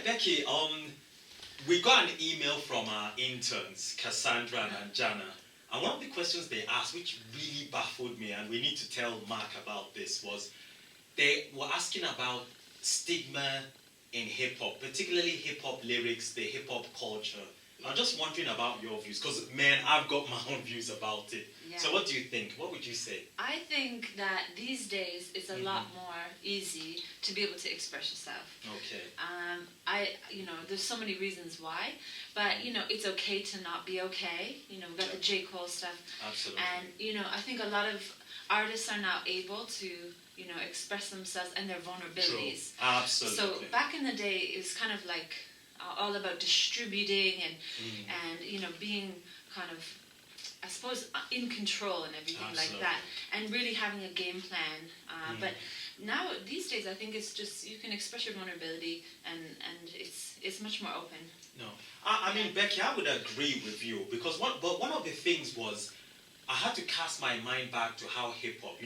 Becky, we got an email from our interns, Cassandra and Jana. And one of the questions they asked, which really baffled me, and we need to tell Mark about this, was they were asking about stigma in hip-hop, particularly hip-hop lyrics, the hip-hop culture. I'm just wondering about your views, because, man, I've got my own views about it. Yeah. So what do you think? What would you say? I think that these days it's a lot more easy to be able to express yourself. Okay. There's so many reasons why, but, it's okay to not be okay. We've got the J. Cole stuff. Absolutely. And, I think a lot of artists are now able to, express themselves and their vulnerabilities. True. Absolutely. So back in the day, it was kind of like all about distributing and being kind of, I suppose, in control and everything like that, and really having a game plan. But now, these days, I think it's just you can express your vulnerability, and it's much more open. No, I mean, Becky, I would agree with you, because one of the things was I had to cast my mind back to how hip hop,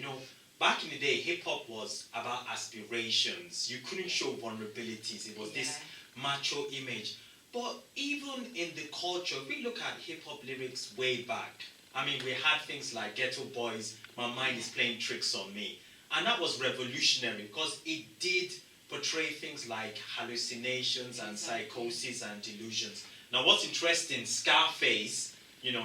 back in the day, hip hop was about aspirations. You couldn't show vulnerabilities. It was this macho image. But even in the culture, if we look at hip-hop lyrics way back, I mean, we had things like Ghetto Boys, My Mind is Playing Tricks on Me. And that was revolutionary because it did portray things like hallucinations and psychosis and delusions. Now, what's interesting, Scarface,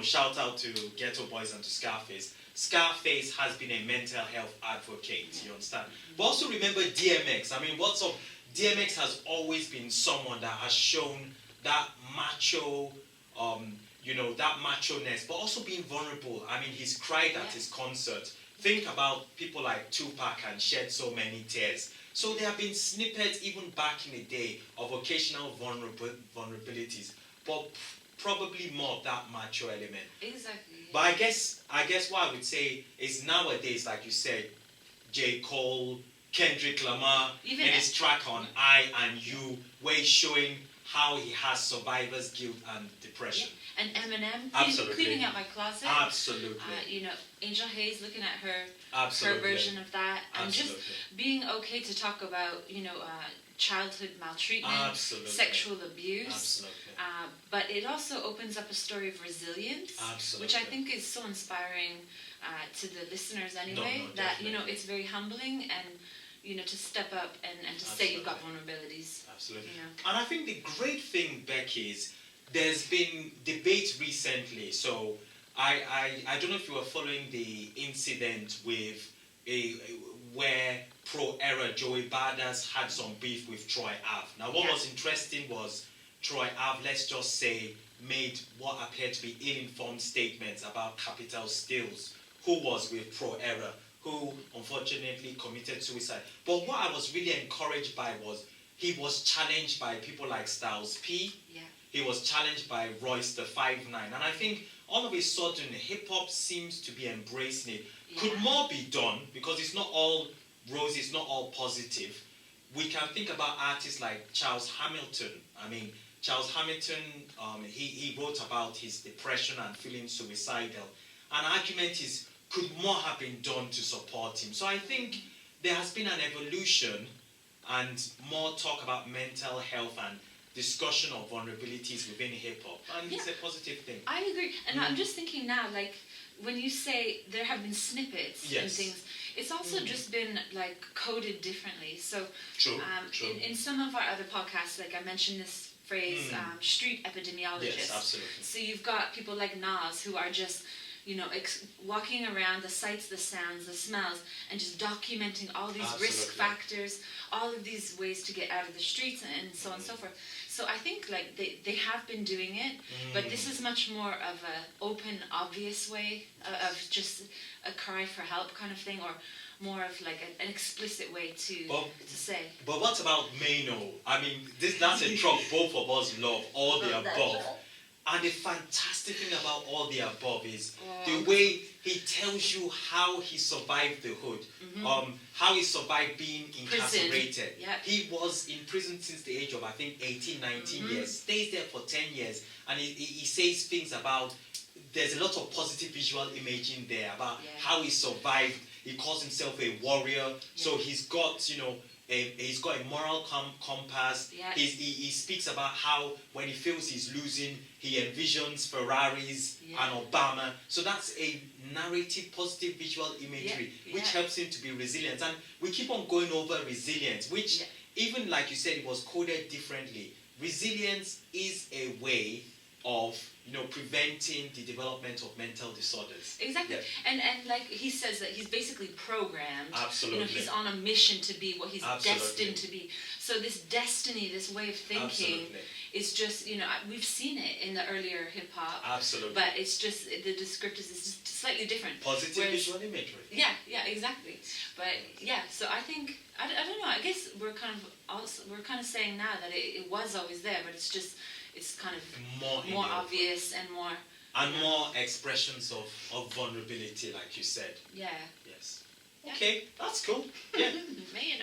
shout out to Ghetto Boys and to Scarface. Scarface has been a mental health advocate, you understand? But also remember DMX. I mean, what's up? DMX has always been someone that has shown that macho, that macho-ness, but also being vulnerable. I mean, he's cried at his concert. Think about people like Tupac and shed so many tears. So there have been snippets even back in the day of occasional vulnerabilities, but probably more of that macho element. Exactly. But I guess what I would say is nowadays, like you said, J. Cole, Kendrick Lamar, even in his track on I and You, where he's showing how he has survivor's guilt and depression. Yeah. And Eminem, cleaning out my closet. Absolutely. Angel Hayes, looking at her version of that. And just being okay to talk about, childhood maltreatment, sexual abuse. But it also opens up a story of resilience, which I think is so inspiring to the listeners anyway, that, it's very humbling and, to step up and to say you've got vulnerabilities. Absolutely. And I think the great thing, Becky, is there's been debate recently. So I don't know if you were following the incident with where pro-era Joey Badass had some beef with Troy Ave. Now, what was interesting was Troy Ave, let's just say, made what appeared to be ill-informed statements about Capital Stills, who was with pro-era, who unfortunately committed suicide. But what I was really encouraged by was he was challenged by people like Styles P. Yeah. He was challenged by Royce the 5'9". And I think all of a sudden, hip-hop seems to be embracing it. Yeah. Could more be done? Because it's not all rosy, it's not all positive. We can think about artists like Charles Hamilton. I mean, Charles Hamilton, he wrote about his depression and feeling suicidal. An argument is, could more have been done to support him? So I think there has been an evolution and more talk about mental health and discussion of vulnerabilities within hip-hop. And it's a positive thing. I agree. And I'm just thinking now, like, when you say there have been snippets and things, it's also just been, like, coded differently. So True. In some of our other podcasts, like I mentioned this phrase, street epidemiologists. Yes, absolutely. So you've got people like Nas who are just, walking around the sights, the sounds, the smells, and just documenting all these risk factors, all of these ways to get out of the streets and so on and so forth. So I think like they have been doing it, but this is much more of an open, obvious way of just a cry for help kind of thing, or more of like an explicit way to say. But what about Mano? I mean, that's a truck both of us love, all the above. And the fantastic thing about all the above is the way he tells you how he survived the hood, how he survived being incarcerated. Yeah. He was in prison since the age of, I think, 18, 19 years, stays there for 10 years, and he says things about, there's a lot of positive visual imaging there about how he survived. He calls himself a warrior, so he's got, he's got a moral compass. Yeah. He speaks about how when he feels he's losing, he envisions Ferraris and Obama. So that's a narrative, positive visual imagery, which helps him to be resilient. And we keep on going over resilience, which even like you said, it was coded differently. Resilience is a way of preventing the development of mental disorders. Exactly. And like he says that he's basically programmed. Absolutely. He's on a mission to be what he's destined to be. So this destiny, this way of thinking is just, we've seen it in the earlier hip hop. Absolutely. But it's just, the descriptors is just slightly different. Positive visual imagery. Yeah, exactly. But so I think, I don't know, I guess we're kind of saying now that it was always there, but it's just, it's kind of more obvious and more expressions of vulnerability, like you said. Yeah. Yes. Okay, that's cool. Yeah. Man,